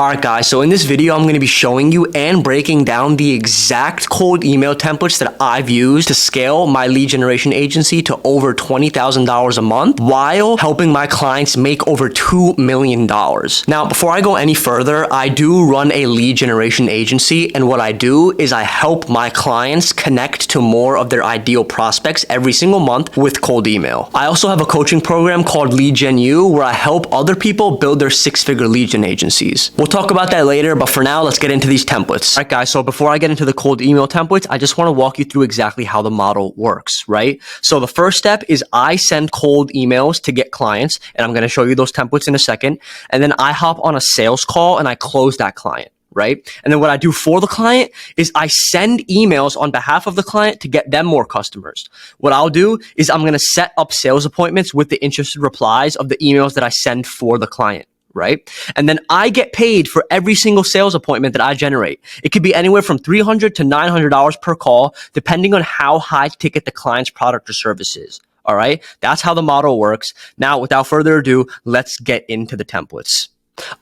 Alright guys, so in this video I'm going to be showing you and breaking down the exact cold email templates that I've used to scale my lead generation agency to over $20,000 a month while helping my clients make over $2 million. Now, before I go any further, I do run a lead generation agency, and what I do is I help my clients connect to more of their ideal prospects every single month with cold email. I also have a coaching program called Lead Gen U where I help other people build their six-figure lead gen agencies. We'll talk about that later, but for now, let's get into these templates. All right, guys, so before I get into the cold email templates, I just want to walk you through exactly how the model works, right? So the first step is I send cold emails to get clients, and I'm going to show you those templates in a second. And then I hop on a sales call and I close that client, right? And then what I do for the client is I send emails on behalf of the client to get them more customers. What I'll do is I'm going to set up sales appointments with the interested replies of the emails that I send for the client, right? And then I get paid for every single sales appointment that I generate. It could be anywhere from $300 to $900 per call, depending on how high ticket the client's product or service is. All right. That's how the model works. Now, without further ado, let's get into the templates.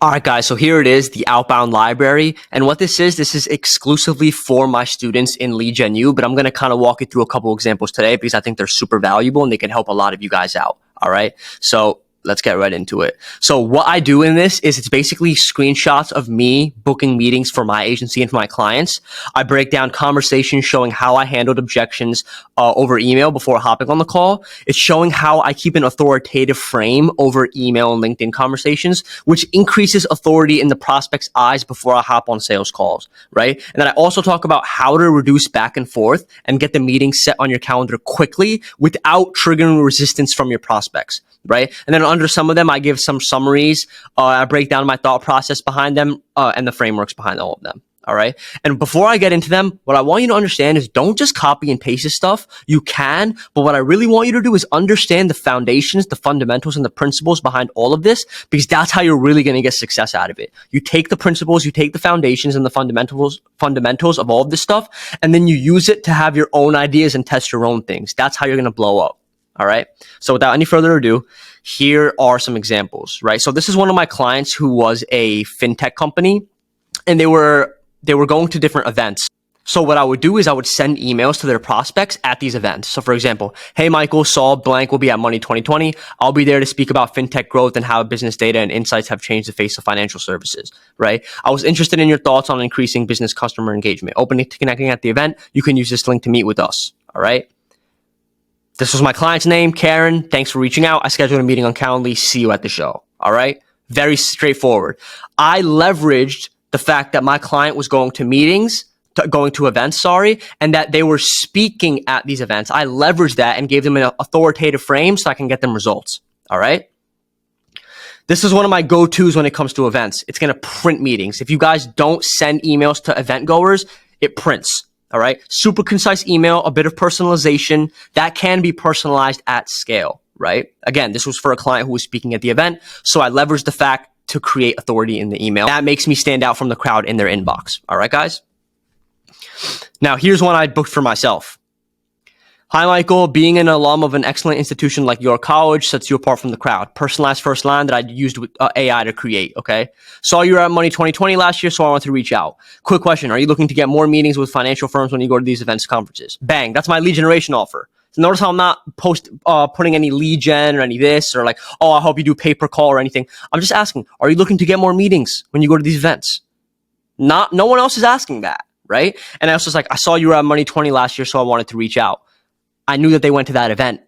All right, guys, so here it is, the outbound library. And what this is exclusively for my students in Lead Gen U, but I'm going to kind of walk you through a couple examples today because I think they're super valuable and they can help a lot of you guys out. All right. So let's get right into it. So what I do in this is it's basically screenshots of me booking meetings for my agency and for my clients. I break down conversations showing how I handled objections over email before hopping on the call. It's showing how I keep an authoritative frame over email and LinkedIn conversations, which increases authority in the prospect's eyes before I hop on sales calls, right? And then I also talk about how to reduce back and forth and get the meeting set on your calendar quickly without triggering resistance from your prospects, right? And then under some of them, I give some summaries. I break down my thought process behind them and the frameworks behind all of them. All right. And before I get into them, what I want you to understand is don't just copy and paste this stuff. You can, but what I really want you to do is understand the foundations, the fundamentals, and the principles behind all of this, because that's how you're really going to get success out of it. You take the principles, you take the foundations and the fundamentals of all of this stuff, and then you use it to have your own ideas and test your own things. That's how you're going to blow up. All right. So without any further ado, here are some examples, right? So this is one of my clients who was a fintech company, and they were going to different events. So what I would do is I would send emails to their prospects at these events. So for example, hey, Michael, Saul blank will be at Money 2020. I'll be there to speak about fintech growth and how business data and insights have changed the face of financial services, right? I was interested in your thoughts on increasing business customer engagement. Open to connecting at the event. You can use this link to meet with us. All right. This was my client's name, Karen. Thanks for reaching out. I scheduled a meeting on Calendly. See you at the show. All right. Very straightforward. I leveraged the fact that my client was going to events, and that they were speaking at these events. I leveraged that and gave them an authoritative frame so I can get them results. All right. This is one of my go-tos when it comes to events. It's going to print meetings. If you guys don't send emails to event goers, it prints. All right. Super concise email, a bit of personalization that can be personalized at scale, right? Again, this was for a client who was speaking at the event. So I leveraged the fact to create authority in the email. That makes me stand out from the crowd in their inbox. All right, guys. Now, here's one I booked for myself. Hi, Michael. Being an alum of an excellent institution like your college sets you apart from the crowd. Personalized first line that I used with AI to create, okay? Saw you were at Money 2020 last year, so I wanted to reach out. Quick question. Are you looking to get more meetings with financial firms when you go to these events, conferences? Bang. That's my lead generation offer. So notice how I'm not putting any lead gen or any this or like, oh, I hope you do pay per call or anything. I'm just asking, are you looking to get more meetings when you go to these events? No one else is asking that, right? And I was just like, I saw you were at Money 20 last year, so I wanted to reach out. I knew that they went to that event.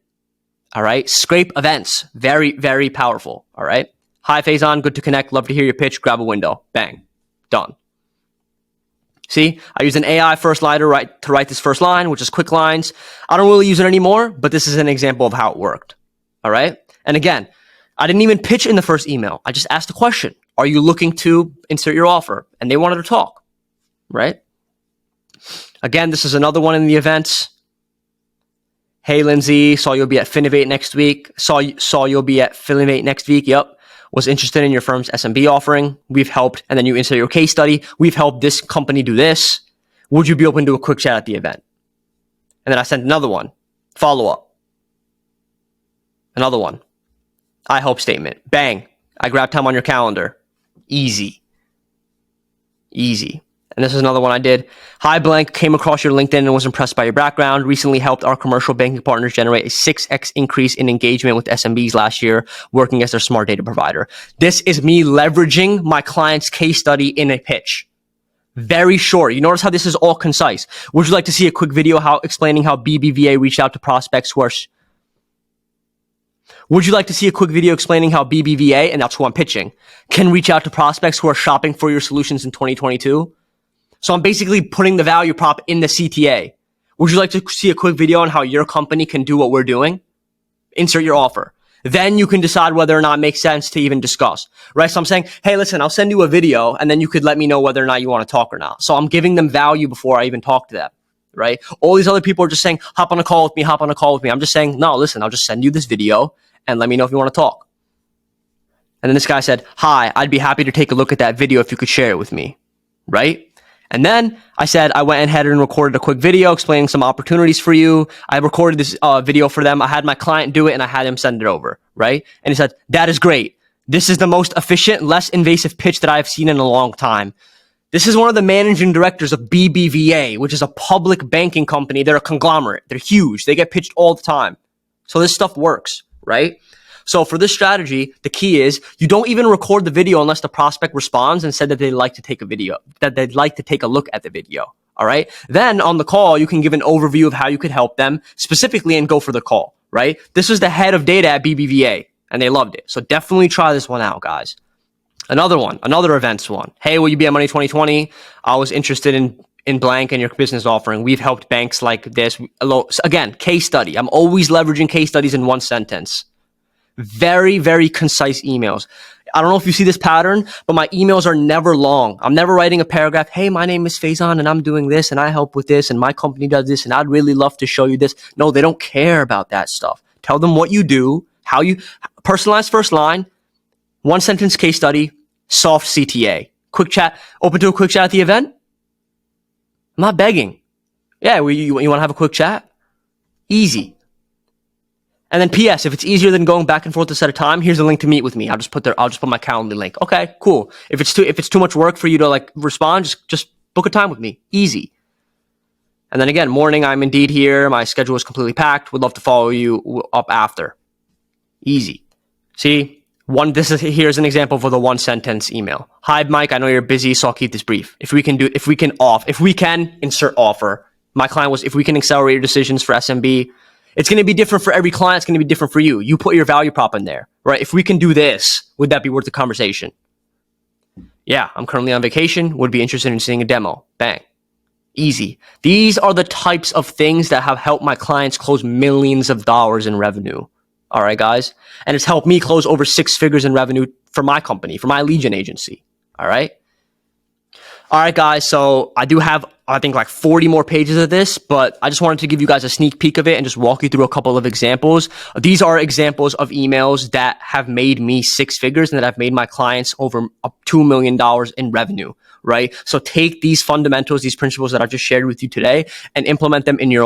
All right. Scrape events. Very, very powerful. All right. Hi, Faison. Good to connect. Love to hear your pitch. Grab a window. Bang. Done. See, I use an AI first line to write this first line, which is quick lines. I don't really use it anymore, but this is an example of how it worked. All right. And again, I didn't even pitch in the first email. I just asked a question. Are you looking to insert your offer? And they wanted to talk. Right. Again, this is another one in the events. Hey, Lindsay, saw you'll be at Finovate next week. Saw you'll be at Finovate next week. Yep. Was interested in your firm's SMB offering. We've helped. And then you insert your case study. We've helped this company do this. Would you be open to a quick chat at the event? And then I sent another one. Follow up. Another one. I hope statement. Bang. I grab time on your calendar. Easy. Easy. And this is another one I did. Hi, blank, came across your LinkedIn and was impressed by your background. Recently helped our commercial banking partners generate a 6x increase in engagement with SMBs last year, working as their smart data provider. This is me leveraging my client's case study in a pitch. Very short. You notice how this is all concise. Would you like to see a quick video explaining how BBVA reached out to prospects who are... Would you like to see a quick video explaining how BBVA, and that's who I'm pitching, can reach out to prospects who are shopping for your solutions in 2022? So I'm basically putting the value prop in the CTA. Would you like to see a quick video on how your company can do what we're doing? Insert your offer. Then you can decide whether or not it makes sense to even discuss, right? So I'm saying, hey, listen, I'll send you a video and then you could let me know whether or not you want to talk or not. So I'm giving them value before I even talk to them, right? All these other people are just saying, hop on a call with me, hop on a call with me. I'm just saying, no, listen, I'll just send you this video and let me know if you want to talk. And then this guy said, hi, I'd be happy to take a look at that video if you could share it with me, right? And then I said, I went ahead and recorded a quick video explaining some opportunities for you. I recorded this video for them. I had my client do it and I had him send it over, right? And he said, that is great. This is the most efficient, less invasive pitch that I've seen in a long time. This is one of the managing directors of BBVA, which is a public banking company. They're a conglomerate. They're huge. They get pitched all the time. So this stuff works, right? So for this strategy, the key is you don't even record the video unless the prospect responds and said that they'd like to take a video, that they'd like to take a look at the video. All right. Then on the call, you can give an overview of how you could help them specifically and go for the call, right? This is the head of data at BBVA and they loved it. So definitely try this one out, guys. Another events one. Hey, will you be at Money 2020? I was interested in blank and your business offering. We've helped banks like this. Again, case study. I'm always leveraging case studies in one sentence. Very, very concise emails. I don't know if you see this pattern, but my emails are never long. I'm never writing a paragraph. Hey, my name is Faizan and I'm doing this and I help with this and my company does this and I'd really love to show you this. No, they don't care about that stuff. Tell them what you do, how you personalize first line, one sentence case study, soft CTA, quick chat, open to a quick chat at the event. I'm not begging. Yeah, you want to have a quick chat? Easy. And then P.S. if it's easier than going back and forth to set a time, here's a link to meet with me. I'll just put my Calendly link. Okay, cool. If it's too much work for you to like respond, just book a time with me. Easy. And then again, morning, I'm indeed here. My schedule is completely packed. Would love to follow you up after. Easy. See, here's an example for the one sentence email. Hi, Mike. I know you're busy, so I'll keep this brief. If we can insert offer. My client was, if we can accelerate your decisions for SMB. It's going to be different for every client. It's going to be different for you. You put your value prop in there, right? If we can do this, would that be worth the conversation? Yeah, I'm currently on vacation. Would be interested in seeing a demo. Bang. Easy. These are the types of things that have helped my clients close millions of dollars in revenue. All right, guys. And it's helped me close over 6 figures in revenue for my company, for my lead gen agency. All right. All right, guys. So I do have, I think, like 40 more pages of this, but I just wanted to give you guys a sneak peek of it and just walk you through a couple of examples. These are examples of emails that have made me 6 figures and that have made my clients over $2 million in revenue, right? So take these fundamentals, these principles that I just shared with you today and implement them in your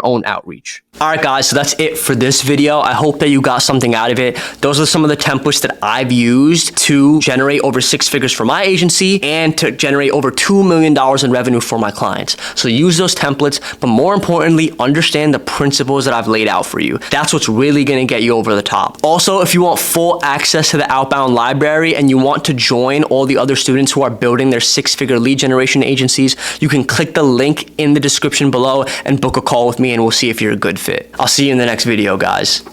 own outreach. All right, guys. So that's it for this video. I hope that you got something out of it. Those are some of the templates that I've used to generate over 6 figures for my agency and to generate over $2 million in revenue for my clients. So use those templates, but more importantly, understand the principles that I've laid out for you. That's what's really going to get you over the top. Also, if you want full access to the Outbound library and you want to join all the other students who are building their 6-figure lead generation agencies, you can click the link in the description below and book a call with me and we'll see if you're a good fit. I'll see you in the next video, guys.